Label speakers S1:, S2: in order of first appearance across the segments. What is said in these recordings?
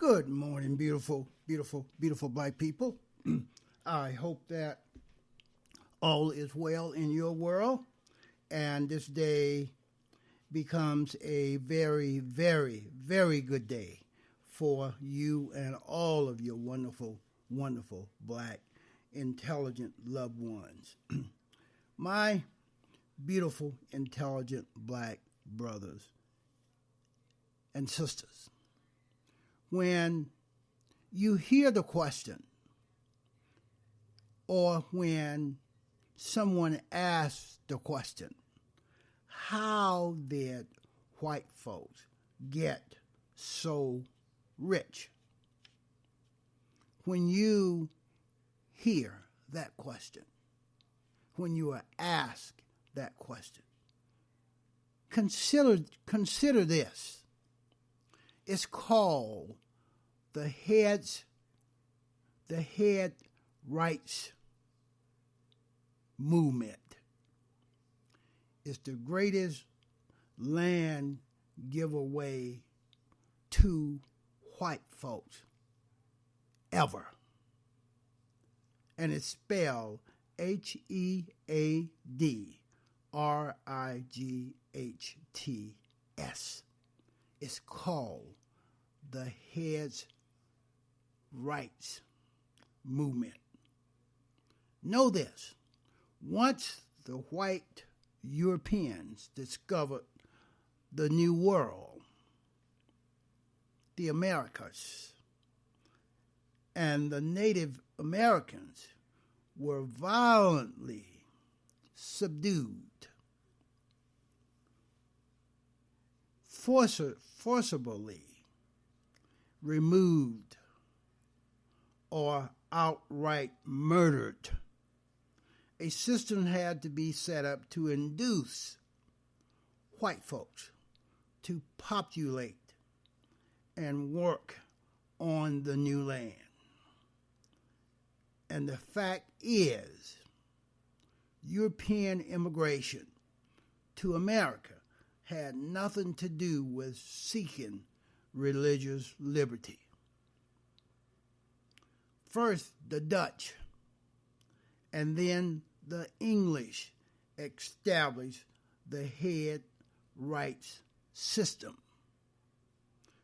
S1: Good morning, beautiful, beautiful, beautiful black people. I hope that all is well in your world and this day becomes a very, very, very good day for you and all of your wonderful, wonderful black, intelligent loved ones. My beautiful, intelligent black brothers and sisters, when you hear the question or when someone asks the question, how did white folks get so rich? When you hear that question, when you are asked that question, consider this. It's called the Headrights movement. It's the greatest land giveaway to white folks ever. And it's spelled Headrights. It's called the Headrights movement. Know this, once the white Europeans discovered the New World, the Americas, and the Native Americans were violently subdued, forcibly removed, or outright murdered. A system had to be set up to induce white folks to populate and work on the new land. And the fact is, European immigration to America had nothing to do with seeking religious liberty. First, the Dutch, and then the English established the Headrights system,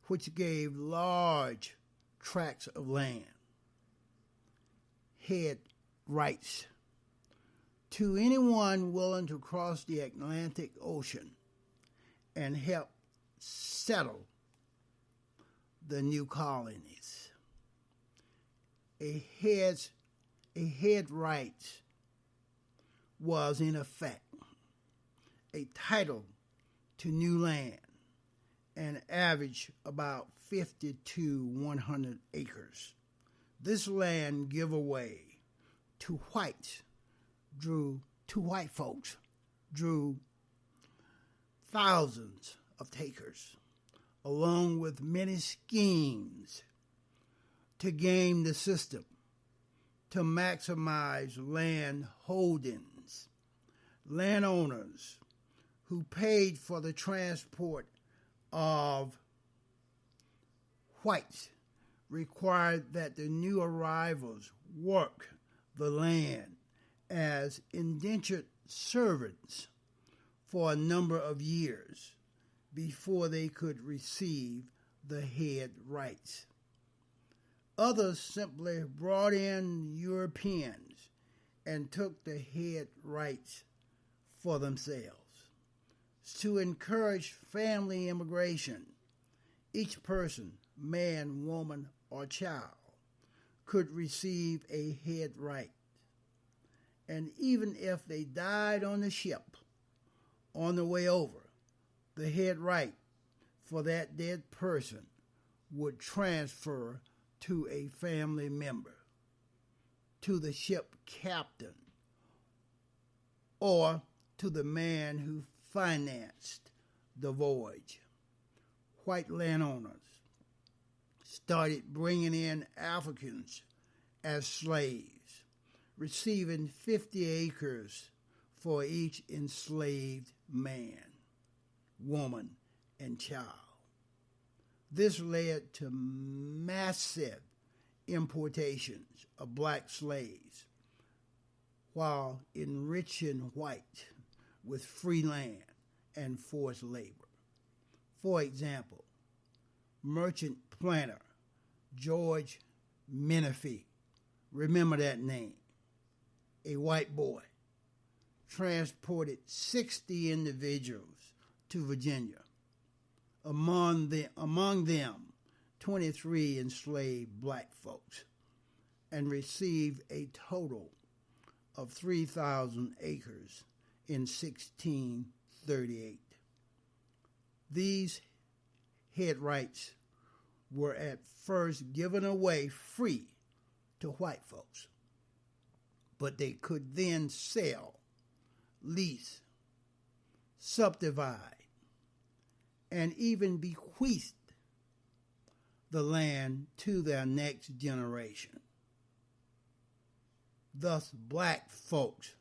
S1: which gave large tracts of land, head rights, to anyone willing to cross the Atlantic Ocean and help settle the new colonies. A Headrights was, in effect, a title to new land and averaged about 50 to 100 acres. This land giveaway to white folks drew thousands of takers, along with many schemes to game the system, to maximize land holdings. Landowners who paid for the transport of whites required that the new arrivals work the land as indentured servants for a number of years before they could receive the Headrights. Others simply brought in Europeans and took the Headrights for themselves. To encourage family immigration, each person, man, woman, or child, could receive a Headright. And even if they died on the ship on the way over, the Headright for that dead person would transfer to a family member, to the ship captain, or to the man who financed the voyage. White landowners started bringing in Africans as slaves, receiving 50 acres for each enslaved man, woman, and child. This led to massive importations of black slaves while enriching whites with free land and forced labor. For example, merchant planter George Menifee, remember that name, a white boy, transported 60 individuals to Virginia. Among them, 23 enslaved black folks, and received a total of 3,000 acres in 1638. These headrights were at first given away free to white folks, but they could then sell, lease, subdivide, and even bequeath the land to their next generation. Thus, black folks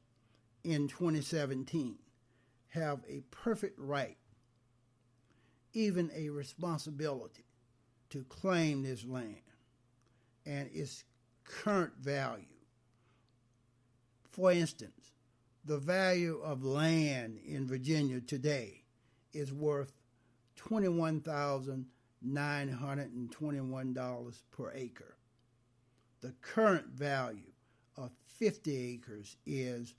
S1: in 2017 have a perfect right, even a responsibility, to claim this land and its current value. For instance, the value of land in Virginia today is worth $21,921 per acre. The current value of 50 acres is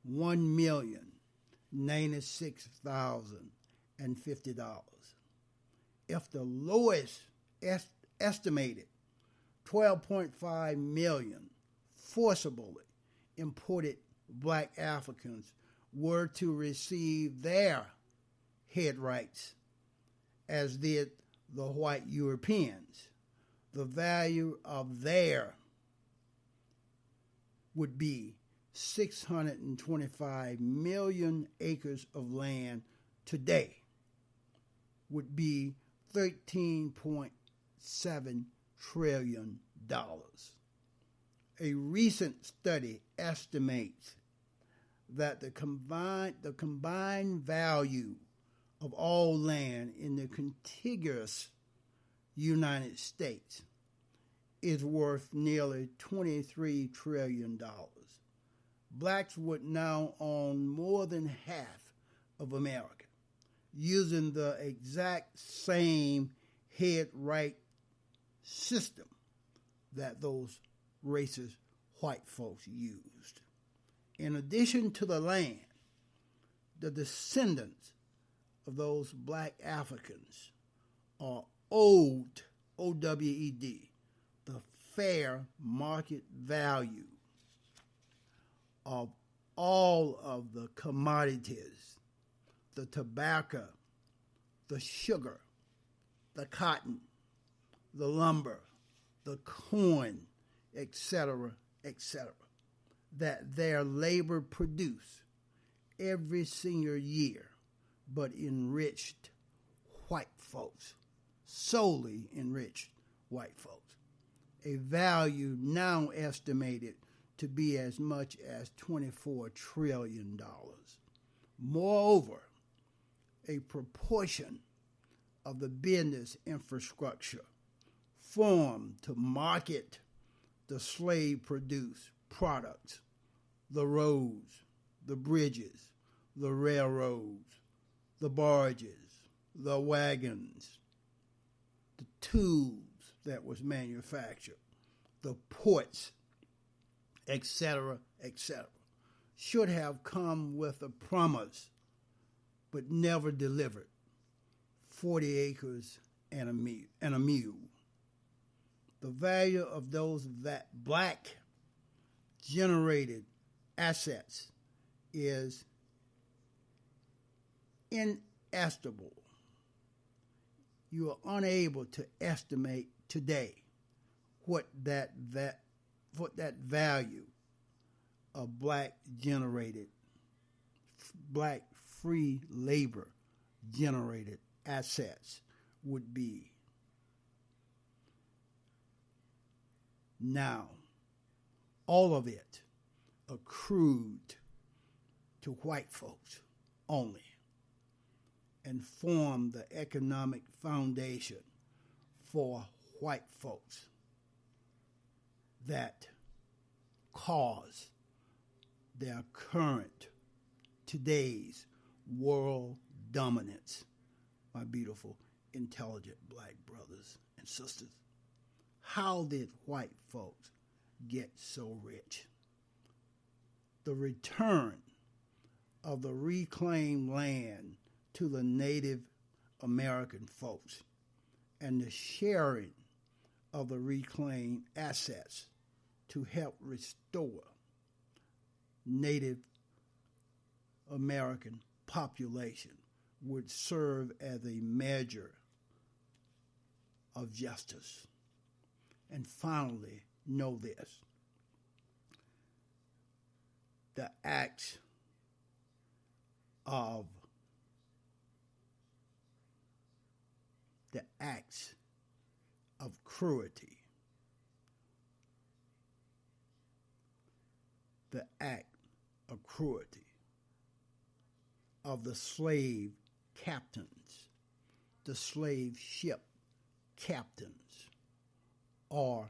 S1: $1,096,050. If the lowest estimated 12.5 million forcibly imported black Africans were to receive their headrights, as did the white Europeans, the value of their would be 625 million acres of land today, would be $13.7 trillion. A recent study estimates that the combined value of all land in the contiguous United States is worth nearly $23 trillion. Blacks would now own more than half of America, using the exact same headright system that those racist white folks used. In addition to the land, the descendants of those black Africans are owed, O-W-E-D, the fair market value of all of the commodities, the tobacco, the sugar, the cotton, the lumber, the corn, etc., etc., that their labor produce every single year, but enriched white folks, solely enriched white folks, a value now estimated to be as much as $24 trillion. Moreover, a proportion of the business infrastructure formed to market the slave-produced products, the roads, the bridges, the railroads, the barges, the wagons, the tools that was manufactured, the ports, etc., etc., should have come with a promise, but never delivered: 40 acres and a mule. The value of those black generated assets is inestimable. You are unable to estimate today what that value of black free labor generated assets would be. Now, all of it accrued to white folks only and formed the economic foundation for white folks that cause their current, today's world dominance, my beautiful, intelligent black brothers and sisters. How did white folks get so rich? The return of the reclaimed land to the Native American folks and the sharing of the reclaimed assets to help restore Native American population would serve as a measure of justice. And finally, know this: the acts of cruelty, the act of cruelty of the slave captains, the slave ship captains, are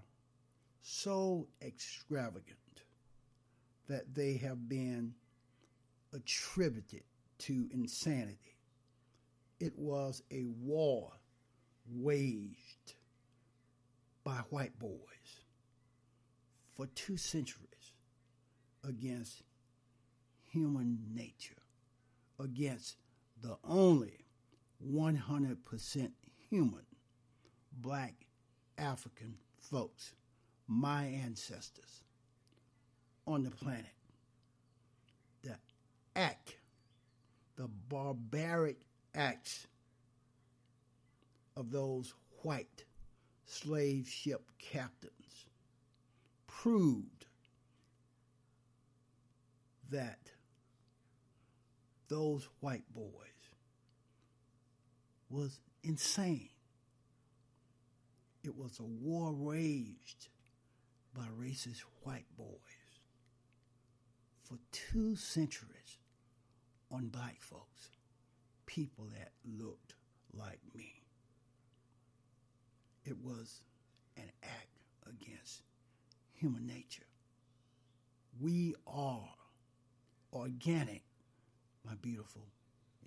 S1: so extravagant that they have been attributed to insanity. It was a war waged by white boys for 2 centuries against human nature, against the only 100% human black African folks, my ancestors, on the planet. The barbaric acts of those white slave ship captains proved that those white boys was insane. It was a war waged by racist white boys for 2 centuries on black folks, people that looked like me. It was an act against human nature. We are organic, my beautiful,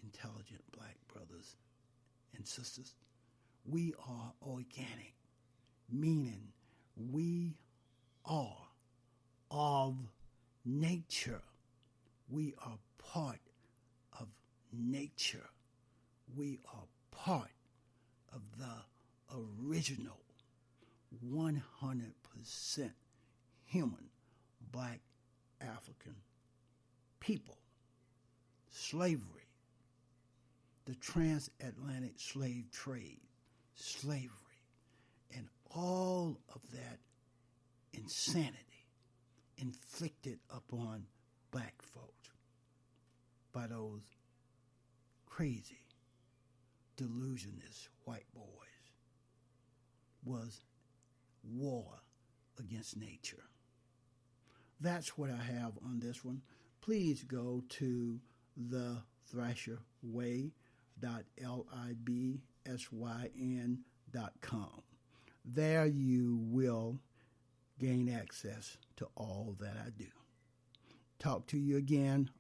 S1: intelligent black brothers and sisters. We are organic, meaning we are of nature. We are part of nature. We are part of the original 100% human black African people. Slavery, the transatlantic slave trade, slavery, and all of that insanity inflicted upon black folks by those crazy, delusionist white boys was war against nature. That's what I have on this one. Please go to thethrasherway.libsyn.com. There you will gain access to all that I do. Talk to you again